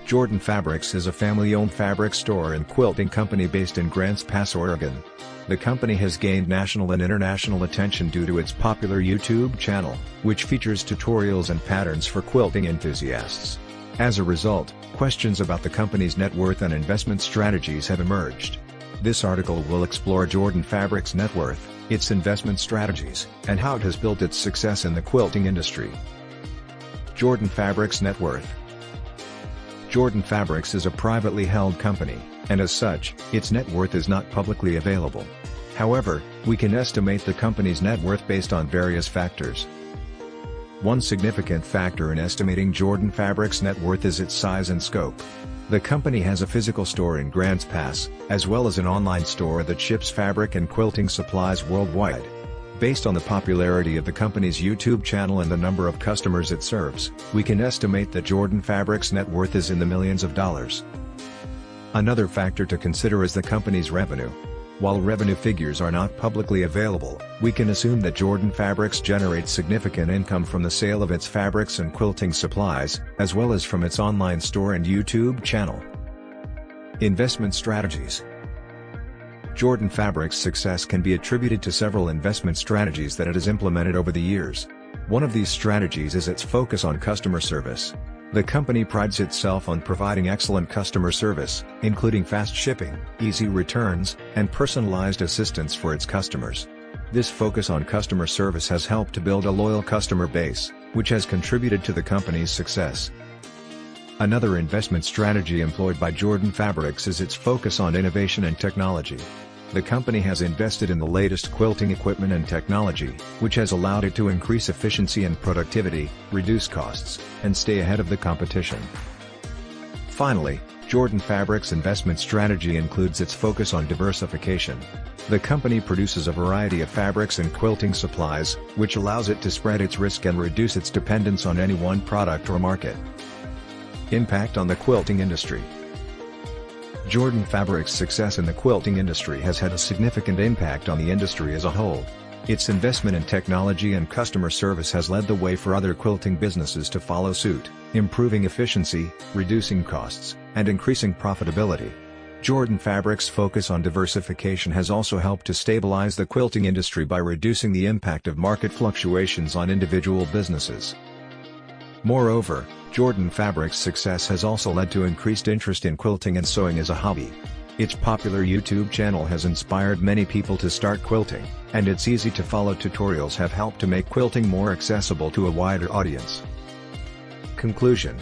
Jordan Fabrics is a family-owned fabric store and quilting company based in Grants Pass, Oregon. The company has gained national and international attention due to its popular YouTube channel, which features tutorials and patterns for quilting enthusiasts. As a result, questions about the company's net worth and investment strategies have emerged. This article will explore Jordan Fabrics' net worth, its investment strategies, and how it has built its success in the quilting industry. Jordan Fabrics' net worth. Jordan Fabrics is a privately held company, and as such, its net worth is not publicly available. However, we can estimate the company's net worth based on various factors. One significant factor in estimating Jordan Fabrics' net worth is its size and scope. The company has a physical store in Grants Pass, as well as an online store that ships fabric and quilting supplies worldwide. Based on the popularity of the company's YouTube channel and the number of customers it serves, we can estimate that Jordan Fabrics' net worth is in the millions of dollars. Another factor to consider is the company's revenue. While revenue figures are not publicly available, we can assume that Jordan Fabrics generates significant income from the sale of its fabrics and quilting supplies, as well as from its online store and YouTube channel. Investment strategies. Jordan Fabrics' success can be attributed to several investment strategies that it has implemented over the years. One of these strategies is its focus on customer service. The company prides itself on providing excellent customer service, including fast shipping, easy returns, and personalized assistance for its customers. This focus on customer service has helped to build a loyal customer base, which has contributed to the company's success. Another investment strategy employed by Jordan Fabrics is its focus on innovation and technology. The company has invested in the latest quilting equipment and technology, which has allowed it to increase efficiency and productivity, reduce costs, and stay ahead of the competition. Finally, Jordan Fabrics' investment strategy includes its focus on diversification. The company produces a variety of fabrics and quilting supplies, which allows it to spread its risk and reduce its dependence on any one product or market. Impact on the quilting industry. Jordan Fabrics' success in the quilting industry has had a significant impact on the industry as a whole. Its investment in technology and customer service has led the way for other quilting businesses to follow suit, improving efficiency, reducing costs, and increasing profitability. Jordan Fabrics' focus on diversification has also helped to stabilize the quilting industry by reducing the impact of market fluctuations on individual businesses. Moreover, Jordan Fabrics' success has also led to increased interest in quilting and sewing as a hobby. Its popular YouTube channel has inspired many people to start quilting, and its easy-to-follow tutorials have helped to make quilting more accessible to a wider audience. Conclusion.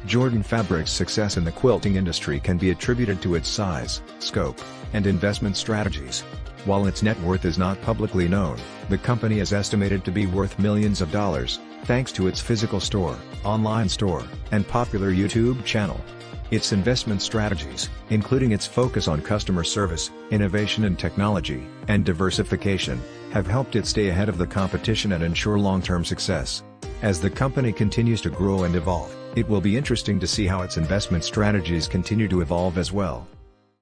Jordan Fabrics' success in the quilting industry can be attributed to its size, scope, and investment strategies. While its net worth is not publicly known, the company is estimated to be worth millions of dollars, thanks to its physical store, online store, and popular YouTube channel. Its investment strategies, including its focus on customer service, innovation and technology, and diversification, have helped it stay ahead of the competition and ensure long-term success. As the company continues to grow and evolve, it will be interesting to see how its investment strategies continue to evolve as well.